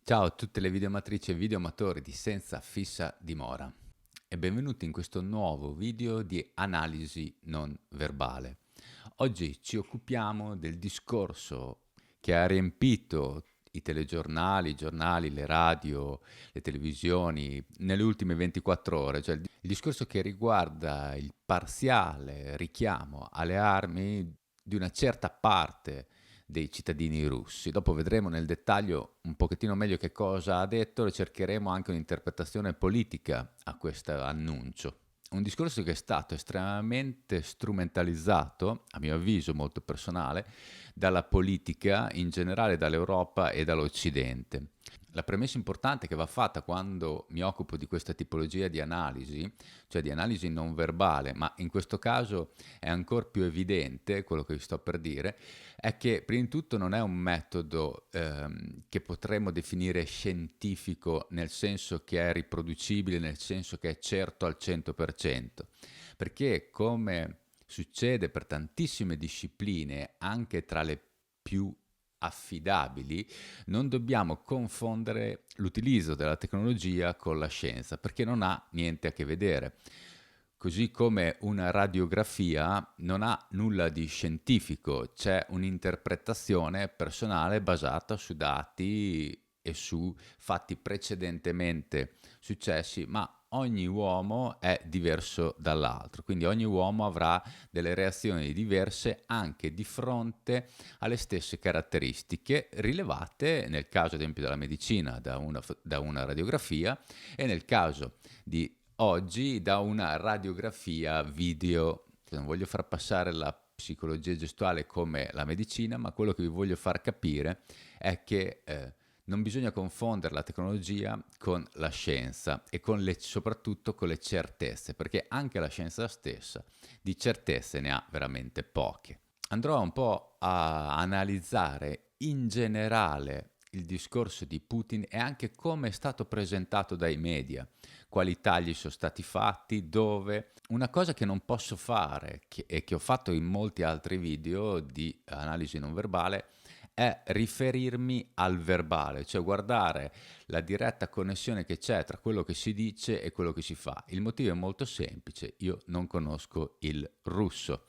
Ciao a tutte le videoamatrici e videoamatori di Senza Fissa Dimora e benvenuti in questo nuovo video di analisi non verbale. Oggi ci occupiamo del discorso che ha riempito i telegiornali, i giornali, le radio, le televisioni nelle ultime 24 ore, cioè il discorso che riguarda il parziale richiamo alle armi di una certa parte dei cittadini russi. Dopo vedremo nel dettaglio un pochettino meglio che cosa ha detto e cercheremo anche un'interpretazione politica a questo annuncio. Un discorso che è stato estremamente strumentalizzato, a mio avviso molto personale, dalla politica in generale, dall'Europa e dall'Occidente. La premessa importante che va fatta quando mi occupo di questa tipologia di analisi, cioè di analisi non verbale, ma in questo caso è ancora più evidente quello che vi sto per dire, è che prima di tutto non è un metodo che potremmo definire scientifico nel senso che è riproducibile, nel senso che è certo al 100%, perché come succede per tantissime discipline, anche tra le più affidabili, non dobbiamo confondere l'utilizzo della tecnologia con la scienza, perché non ha niente a che vedere. Così come una radiografia non ha nulla di scientifico, c'è un'interpretazione personale basata su dati e su fatti precedentemente successi, ma ogni uomo è diverso dall'altro, quindi ogni uomo avrà delle reazioni diverse anche di fronte alle stesse caratteristiche rilevate nel caso ad esempio della medicina da una radiografia e nel caso di oggi da una radiografia video. Non voglio far passare la psicologia gestuale come la medicina, ma quello che vi voglio far capire è che non bisogna confondere la tecnologia con la scienza e soprattutto con le certezze, perché anche la scienza stessa di certezze ne ha veramente poche. Andrò un po' a analizzare in generale il discorso di Putin e anche come è stato presentato dai media, quali tagli sono stati fatti, dove. Una cosa che non posso fare e che ho fatto in molti altri video di analisi non verbale è riferirmi al verbale, cioè guardare la diretta connessione che c'è tra quello che si dice e quello che si fa. Il motivo è molto semplice, io non conosco il russo.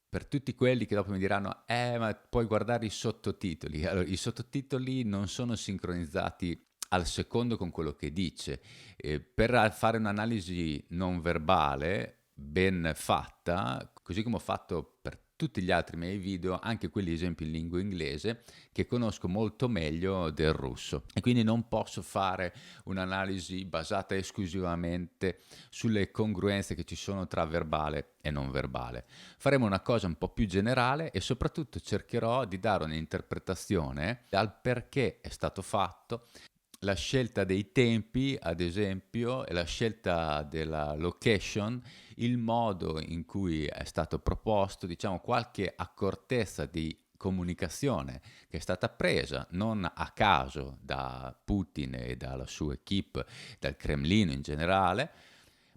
Per tutti quelli che dopo mi diranno, ma puoi guardare i sottotitoli. Allora, i sottotitoli non sono sincronizzati al secondo con quello che dice. Per fare un'analisi non verbale ben fatta, così come ho fatto per tutti gli altri miei video, anche quelli esempi in lingua inglese, che conosco molto meglio del russo. E quindi non posso fare un'analisi basata esclusivamente sulle congruenze che ci sono tra verbale e non verbale. Faremo una cosa un po' più generale e soprattutto cercherò di dare un'interpretazione al perché è stato fatto, la scelta dei tempi, ad esempio, e la scelta della location, il modo in cui è stato proposto, diciamo qualche accortezza di comunicazione che è stata presa non a caso da Putin e dalla sua equipe, dal Cremlino in generale,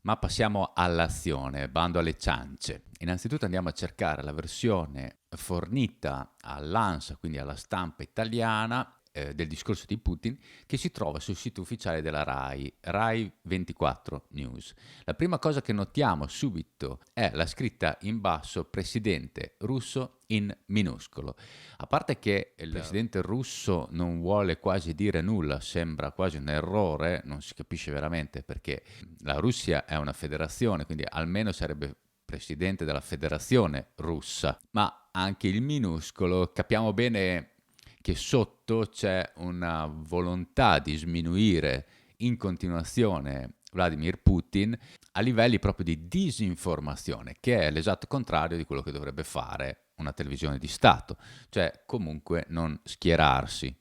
ma passiamo all'azione, bando alle ciance. Innanzitutto andiamo a cercare la versione fornita all'ANSA, quindi alla stampa italiana, del discorso di Putin, che si trova sul sito ufficiale della RAI, RAI 24 News. La prima cosa che notiamo subito è la scritta in basso presidente russo in minuscolo. A parte che il presidente russo non vuole quasi dire nulla, sembra quasi un errore, non si capisce veramente perché la Russia è una federazione, quindi almeno sarebbe presidente della federazione russa, ma anche il minuscolo capiamo bene che sotto c'è una volontà di sminuire in continuazione Vladimir Putin a livelli proprio di disinformazione, che è l'esatto contrario di quello che dovrebbe fare una televisione di Stato, cioè comunque non schierarsi,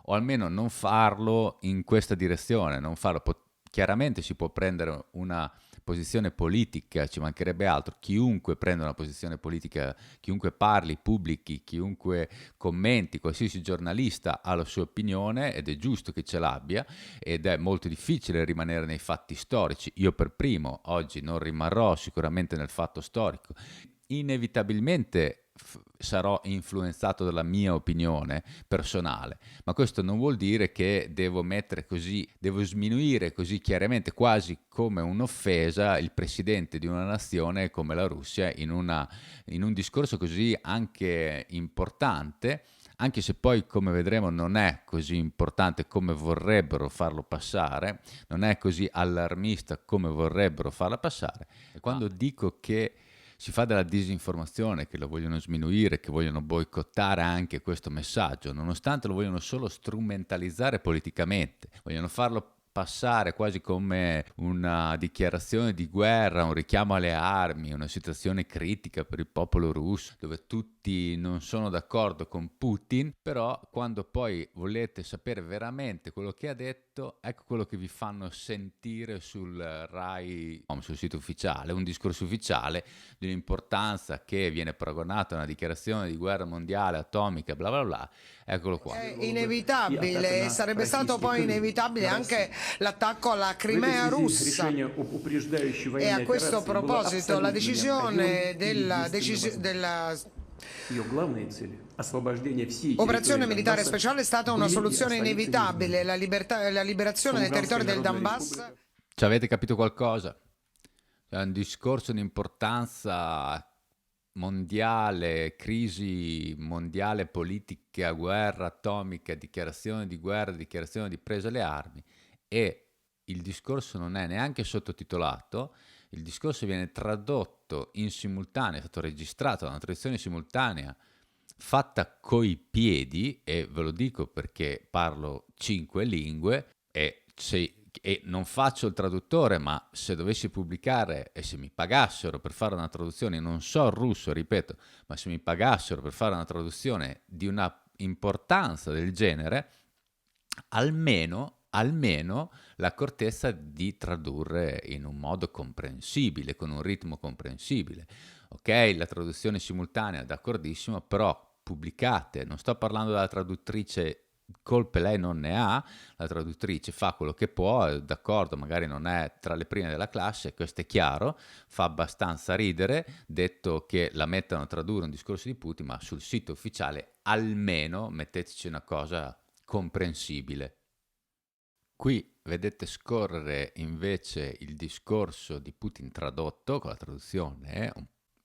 o almeno non farlo in questa direzione, non farlo. Chiaramente si può prendere una posizione politica, ci mancherebbe altro, chiunque prenda una posizione politica, chiunque parli, pubblichi, chiunque commenti, qualsiasi giornalista ha la sua opinione ed è giusto che ce l'abbia ed è molto difficile rimanere nei fatti storici. Io per primo oggi non rimarrò sicuramente nel fatto storico. Inevitabilmente sarò influenzato dalla mia opinione personale, ma questo non vuol dire che devo sminuire così chiaramente, quasi come un'offesa, il presidente di una nazione come la Russia in un discorso così anche importante, anche se poi, come vedremo, non è così importante come vorrebbero farlo passare, non è così allarmista come vorrebbero farla passare. E quando dico che si fa della disinformazione, che lo vogliono sminuire, che vogliono boicottare anche questo messaggio, nonostante lo vogliono solo strumentalizzare politicamente, vogliono farlo passare quasi come una dichiarazione di guerra, un richiamo alle armi, una situazione critica per il popolo russo, dove tutti non sono d'accordo con Putin, però quando poi volete sapere veramente quello che ha detto, ecco quello che vi fanno sentire sul Rai, sul sito ufficiale, un discorso ufficiale di un'importanza che viene paragonata a una dichiarazione di guerra mondiale atomica, bla bla bla. Eccolo qua. È inevitabile, sarebbe stato poi inevitabile anche l'attacco alla Crimea russa. E a questo proposito la decisione della operazione militare speciale è stata una soluzione inevitabile, la liberazione dei territori del Donbass. Ci avete capito qualcosa? È un discorso di importanza mondiale, crisi mondiale politica, guerra atomica, dichiarazione di guerra, dichiarazione di presa alle armi, e il discorso non è neanche sottotitolato, il discorso viene tradotto in simultanea, è stato registrato da una traduzione simultanea fatta coi piedi, e ve lo dico perché parlo 5 lingue e non faccio il traduttore, ma se dovessi pubblicare e se mi pagassero per fare una traduzione, non so il russo, ripeto, ma se mi pagassero per fare una traduzione di una importanza del genere, almeno l'accortezza di tradurre in un modo comprensibile, con un ritmo comprensibile. Ok, la traduzione simultanea, d'accordissimo, però pubblicate, non sto parlando della traduttrice, colpe lei non ne ha, la traduttrice fa quello che può, d'accordo, magari non è tra le prime della classe, questo è chiaro, fa abbastanza ridere, detto che la mettano a tradurre un discorso di Putin, ma sul sito ufficiale almeno metteteci una cosa comprensibile. Qui vedete scorrere invece il discorso di Putin tradotto con la traduzione,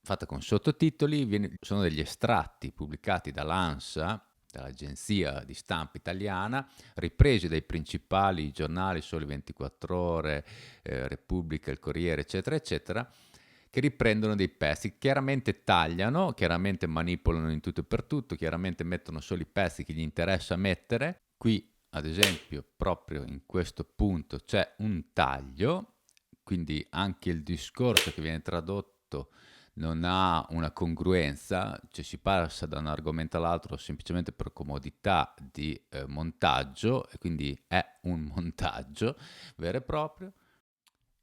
fatta con sottotitoli, sono degli estratti pubblicati dall'ANSA, dall'agenzia di stampa italiana, ripresi dai principali giornali, Sole 24 Ore, Repubblica, il Corriere, eccetera, eccetera, che riprendono dei pezzi, chiaramente tagliano, chiaramente manipolano in tutto e per tutto, chiaramente mettono solo i pezzi che gli interessa mettere. Qui, ad esempio, proprio in questo punto c'è un taglio, quindi anche il discorso che viene tradotto non ha una congruenza, cioè si passa da un argomento all'altro semplicemente per comodità di montaggio, e quindi è un montaggio vero e proprio.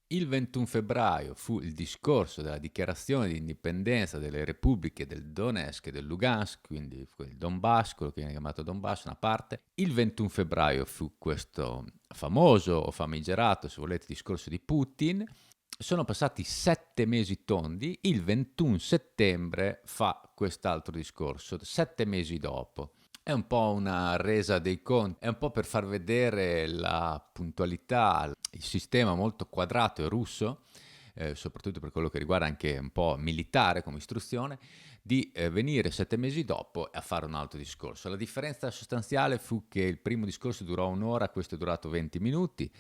Il 21 febbraio fu il discorso della dichiarazione di indipendenza delle repubbliche del Donetsk e del Lugansk, quindi il Donbass, quello che viene chiamato Donbass, una parte. Il 21 febbraio fu questo famoso o famigerato, se volete, discorso di Putin. Sono passati 7 mesi tondi, il 21 settembre fa quest'altro discorso, 7 mesi dopo. È un po' una resa dei conti, è un po' per far vedere la puntualità, il sistema molto quadrato e russo, soprattutto per quello che riguarda anche un po' militare come istruzione, di venire 7 mesi dopo a fare un altro discorso. La differenza sostanziale fu che il primo discorso durò un'ora, questo è durato 20 minuti,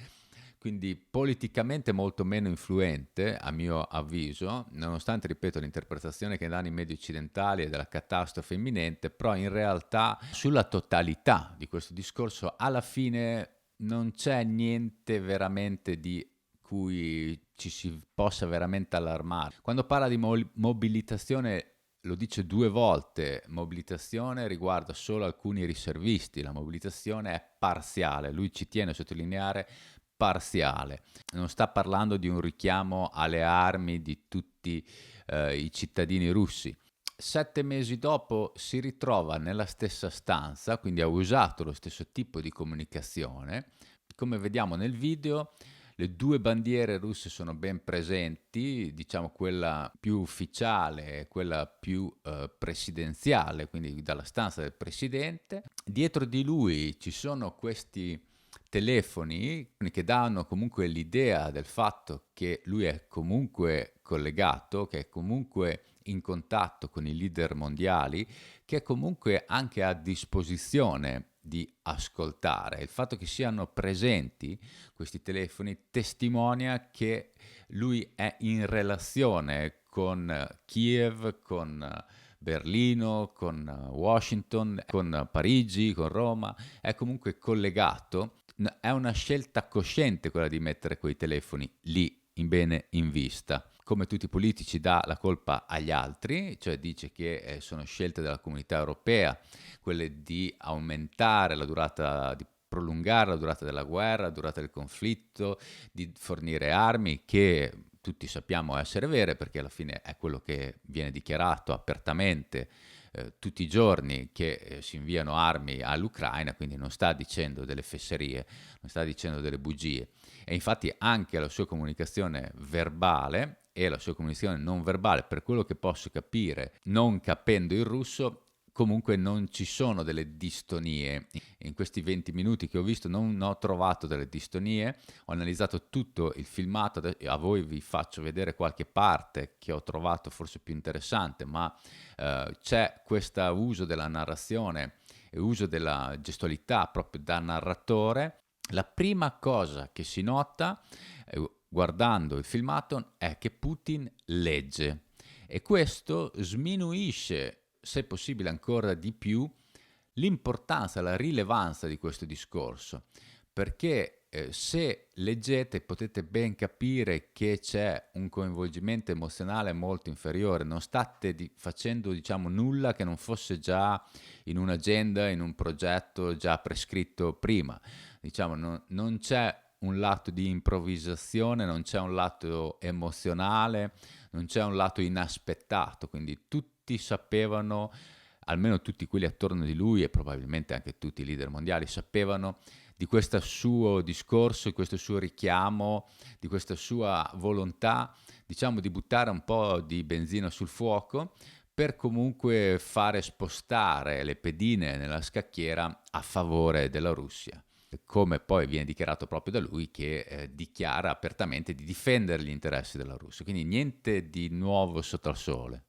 quindi politicamente molto meno influente, a mio avviso, nonostante, ripeto, l'interpretazione che danno i media occidentali è della catastrofe imminente, però in realtà sulla totalità di questo discorso alla fine non c'è niente veramente di cui ci si possa veramente allarmare. Quando parla di mobilitazione lo dice 2 volte, mobilitazione riguarda solo alcuni riservisti, la mobilitazione è parziale, lui ci tiene a sottolineare parziale, non sta parlando di un richiamo alle armi di tutti i cittadini russi. 7 mesi dopo si ritrova nella stessa stanza, quindi ha usato lo stesso tipo di comunicazione. Come vediamo nel video, Le due bandiere russe sono ben presenti, diciamo quella più ufficiale e quella più presidenziale, quindi dalla stanza del presidente. Dietro di lui ci sono questi telefoni che danno comunque l'idea del fatto che lui è comunque collegato, che è comunque in contatto con i leader mondiali, che è comunque anche a disposizione di ascoltare. Il fatto che siano presenti questi telefoni testimonia che lui è in relazione con Kiev, con Berlino, con Washington, con Parigi, con Roma, è comunque collegato. È una scelta cosciente quella di mettere quei telefoni lì, in bene in vista. Come tutti i politici dà la colpa agli altri, cioè dice che sono scelte della comunità europea, quelle di aumentare la durata, di prolungare la durata della guerra, la durata del conflitto, di fornire armi che tutti sappiamo essere vere, perché alla fine è quello che viene dichiarato apertamente tutti i giorni, che si inviano armi all'Ucraina, quindi non sta dicendo delle fesserie, non sta dicendo delle bugie. E infatti anche la sua comunicazione verbale e la sua comunicazione non verbale, per quello che posso capire, non capendo il russo, comunque non ci sono delle distonie. In questi 20 minuti che ho visto non ho trovato delle distonie, ho analizzato tutto il filmato, a voi vi faccio vedere qualche parte che ho trovato forse più interessante, ma c'è questo uso della narrazione e uso della gestualità proprio da narratore. La prima cosa che si nota guardando il filmato è che Putin legge, e questo sminuisce, se possibile ancora di più, l'importanza, la rilevanza di questo discorso, perché se leggete potete ben capire che c'è un coinvolgimento emozionale molto inferiore, non state facendo diciamo nulla che non fosse già in un'agenda, in un progetto già prescritto prima, diciamo non c'è un lato di improvvisazione, non c'è un lato emozionale, non c'è un lato inaspettato, quindi tutti sapevano, almeno tutti quelli attorno di lui e probabilmente anche tutti i leader mondiali sapevano di questo suo discorso, di questo suo richiamo, di questa sua volontà, diciamo, di buttare un po' di benzina sul fuoco per comunque fare spostare le pedine nella scacchiera a favore della Russia, come poi viene dichiarato proprio da lui, che dichiara apertamente di difendere gli interessi della Russia, quindi niente di nuovo sotto al sole.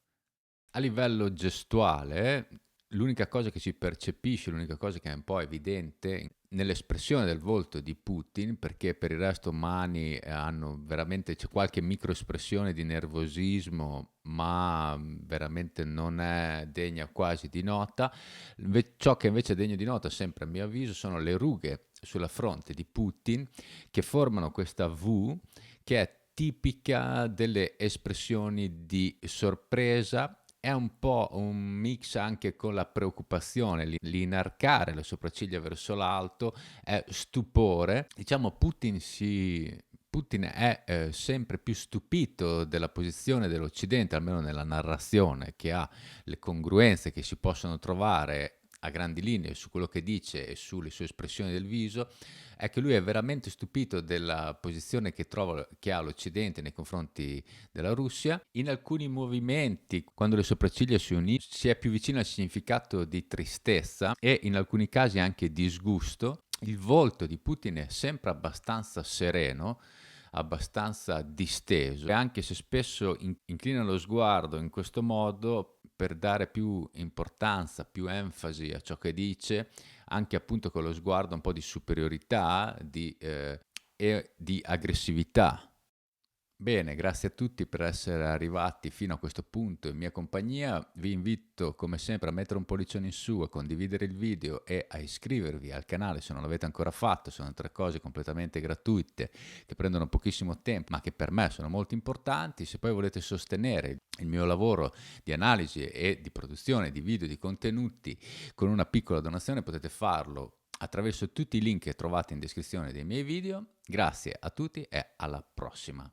A livello gestuale, l'unica cosa che si percepisce, l'unica cosa che è un po' evidente nell'espressione del volto di Putin, perché per il resto mani hanno veramente, c'è qualche microespressione di nervosismo, ma veramente non è degna quasi di nota. Ciò che invece è degno di nota, sempre a mio avviso, sono le rughe sulla fronte di Putin che formano questa V che è tipica delle espressioni di sorpresa. È un po' un mix anche con la preoccupazione, l'inarcare le sopracciglia verso l'alto, è stupore. Diciamo Putin è sempre più stupito della posizione dell'Occidente, almeno nella narrazione, che ha le congruenze che si possono trovare a grandi linee su quello che dice e sulle sue espressioni del viso. È che lui è veramente stupito della posizione che ha l'Occidente nei confronti della Russia. In alcuni movimenti, quando le sopracciglia si uniscono, si è più vicino al significato di tristezza e in alcuni casi anche disgusto. Il volto di Putin è sempre abbastanza sereno, abbastanza disteso, e anche se spesso inclina lo sguardo in questo modo per dare più importanza, più enfasi a ciò che dice, anche appunto con lo sguardo un po' di superiorità e di aggressività. Bene, grazie a tutti per essere arrivati fino a questo punto in mia compagnia. Vi invito come sempre a mettere un pollicione in su, a condividere il video e a iscrivervi al canale se non l'avete ancora fatto. Sono 3 cose completamente gratuite che prendono pochissimo tempo ma che per me sono molto importanti. Se poi volete sostenere il mio lavoro di analisi e di produzione di video, di contenuti con una piccola donazione, potete farlo attraverso tutti i link che trovate in descrizione dei miei video. Grazie a tutti e alla prossima.